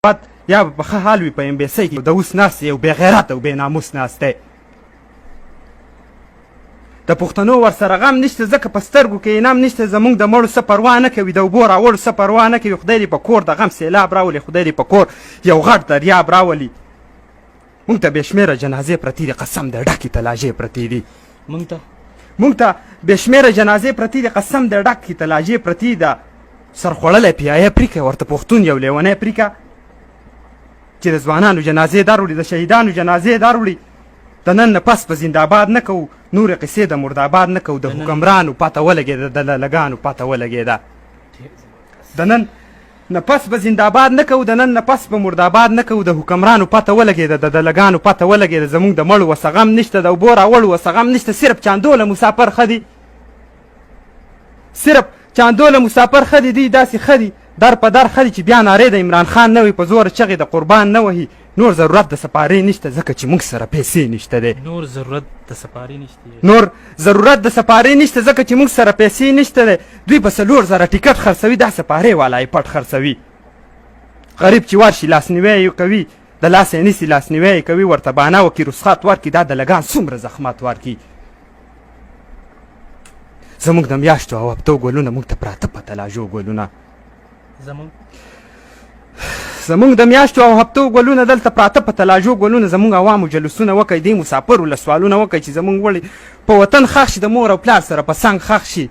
بعد یا به ښه حال وي په امبیسۍ کې د اوس ناست یو بې غیرت او بې ناموس ناست دی د پښتنو ورسره غم نشته ځکه په سترګو کې انعام نشته زموږ د مړو څه پروا نه کوي د اوبو راوړو څه پروا نه کوي خدای دې په کور د غم سیلاب راولي خدای دې په کور یو غټ دریاب راولي موږ ته بې شمېره جنازې پرتې دي قسم د ډکې تلاژې پرتې دي موږ ته بې شمېره جنازې پرتې دي قسم د ډکې تلاژې پرتې ده سرخوړلی پیایه پرېکه ورته پښتون یو لیونی پرېکه چې د ځوانانو جنازې در وړي د شهیدانو جنازې در وړي د نن نه پس په زنده‌باد نه کوو نورې قصې د مرداباد نه کوو د حکمرانو پته ولګېده د للګانو پته ولګېده د نن نه پس په زنده‌باد نه کوو د نن نه پس په مرداباد نه کوو د حکمرانو پته ولګېده د للګانو پته ولګېده زموږ د مړو وسه غم نشته د اوبو راوړو وسه غم نشته صرف چاندوله مسافر ښه دي صرف چاندوله مسافر ښه دي دوی داسې ښه دي در په در ښه دي چې بیا نارې د عمران خان نه وي په زوره چغې د قربان نه وهي نور ضرورت د سپارې نشته ځکه چې موږ سره پیسې نشته دی نور ضرورت د سپارې نشته ځکه چې موږ سره پیسې نشته دی دوی په 4000 ټیکټ خرڅوي دا سپارې والا یې پټ خرڅوي غریب چې ورشي لاسنیوی یې کوي د لاسه یې نیسي لاسنیوی یې کوي ورته بانه وکړي رسخات ورکړي دا د لګان څومره زحمت ورکړي زموږ د میاشتو او هفتو ګلونه موږ ته پراته په تلاژو ګلونه زموږ د میاشتو او هفتو ګلونه دلته پراته په تلاژو ګلونه زموږ عوامو جلوسونه وکئ دې مسافرو له سوالونه وکئ چې زموږ وړي په وطن ښخ شي د مور او پلار سره په څنګ ښخ شي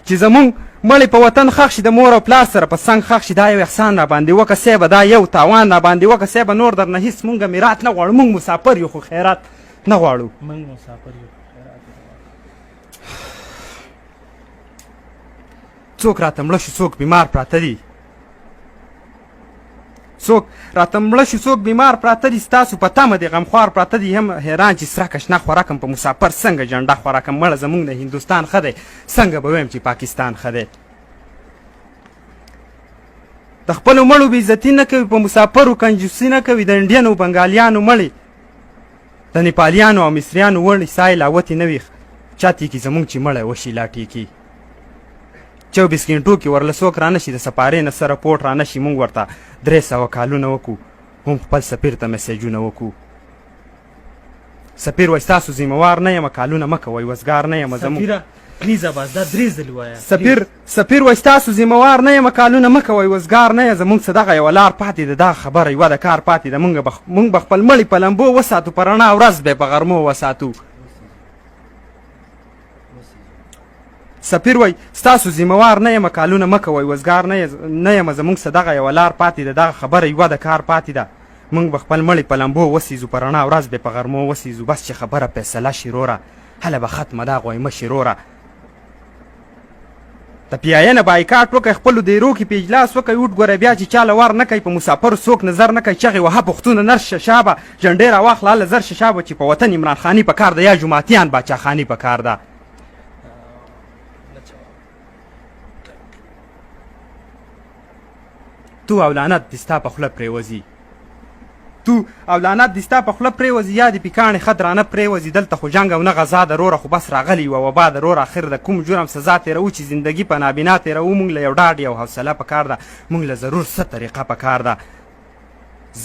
چې زموږ مړی په وطن ښخ شي د مور او پلار سره په څنګ ښخ شي دا یو احسان راباندې وکړه صیبه دا یو تاوان راباندې وکړه صیبه نور درنه هېڅ مونږ میرات نه غواړو مونږ مسافر یو خو خیرات نه غواړو څوک راته مړه شو څوک بیمار پراته دي څوک راته مړه شو څوک بیمار پراته دي ستاسو په تمه دي غمخوار پراته دي هم حیران چې سره کشنه خوراکم په مسافر څنګه جنډه خوراکم مړه زموږ د هندوستان ښه دی څنګه به ویم چې پاکستان ښه دی د خپلو مړو بېعزتي نه کوي په مسافرو کنجوسي نه کوي د انډین او بنګالیانو مړې د نیپالیانو او مصریانو وړې سای لاوتې نه وي چا تیکي زموږ چې مړی وشي لا ټیکي 24 غنټو کې ورله څوک رانه شي د سپارې نه سره پورټ رانه شي موږ ورته 300 کالونه وکړو هم خپل سفیر ته میسیجونه وکړو سفیر وایي ستاسو ذمهوار نه یم کالونه مه کوئ وزګار نه یم سفیر وایي ستاسو ذمهوار نه یم کالونه مه کوئ وزګار نه یم زموږ څه دغه یوه لار پاتې ده دغه خبره یوه د کار پاتې ده موږ به خپل مړي په لمبو وساتو په رڼا ورځ به په غرمو وساتو سفیر وایي ستاسو ذمهوار نه یم کالونه مه کوئ وزګار نه یم زموږ څه دغه یوه لار پاتې ده دغه خبره یوه د کار پاتې ده موږ به خپل مړي په لمبو وسیزو په رڼا ورځ به په غرمو وسیزو بس چې خبره فیصله شي روره هله به ختمه دا غویمه شي روره د پیایه نه بایکاټ وکئ خپلو دیرو کې په اجلاس وکئ اوټ ګوره بیا چې چاله وار نه کوي په مسافرو څوک نظر نه کوي چغې وهه پښتونه نر ششابه جنډې راواخله هله زر ششابه چې په وطن عمران خاني په کار ده یا جوماتیان باچاخاني په کار ده تو او لعنت دې ستا په خوله پرېوځي یا دې پیکاڼې ښه درانه پرېوځي دلته خو جنګ او نه غذا ده روره خو بس راغلی یوه وبا ده رور اخر د کوم جرم سزا تېروو چې زندګي په نابینا تېروو موږ له یو ډاډ یو حوصله په کار ده موږ له ضرور څه طریقه په کار ده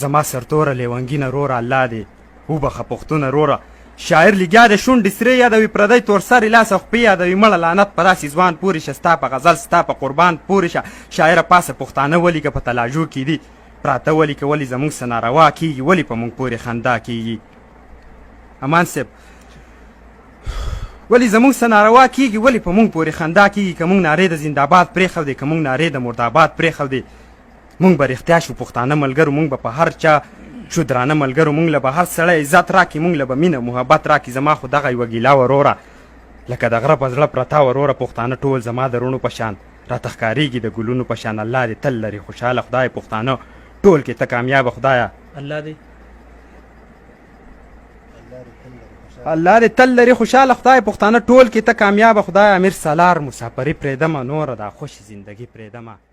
زما سرتوره لیونګینه روره الله دې وبخه پښتونه روره شاعر لګیا د شونډې سرې یادوي پردی تور سرې لاس او خپې یادوي مړه لعنت په داسې ځوان پورې شه ستا په غزل ستا په قربان پورې شه شاعره پاسه پښتانه ولیکه په تلاژو کې دي پراته ولیکه ولې زموږ څه ناروا کېږي ولې په موږ پورې خندا کېږي امان صاحب ولې زموږ څه ناروا کېږي ولې په موږ پورې خندا کېږي که موږ نارې د زنده‌باد پرېښودې که موږ نارې د مرداباد پرېښودې موږ به رښتیا شو پښتانه ملګرو موږ به په هر چا شو درانه ملګرو موږ له به هر سړی عزت راکړي موږ له به مینه محبت راکړي زما خو دغه یوه ګیله وروره لکه د غره په زړه پرته وروره پښتانه ټول زما د روڼو په شان راته ښکارېږي د ګلونو په شان الله دې تل لري خوشحاله خدای پښتانه ټول کې ته کامیابه خدایه الله دې تل لري خوشحاله خدای پښتانه ټول کې ته کامیابه خدایه امیر سالار مسافري پرېږدمه نوره دا خوش زندګي پرېږدمه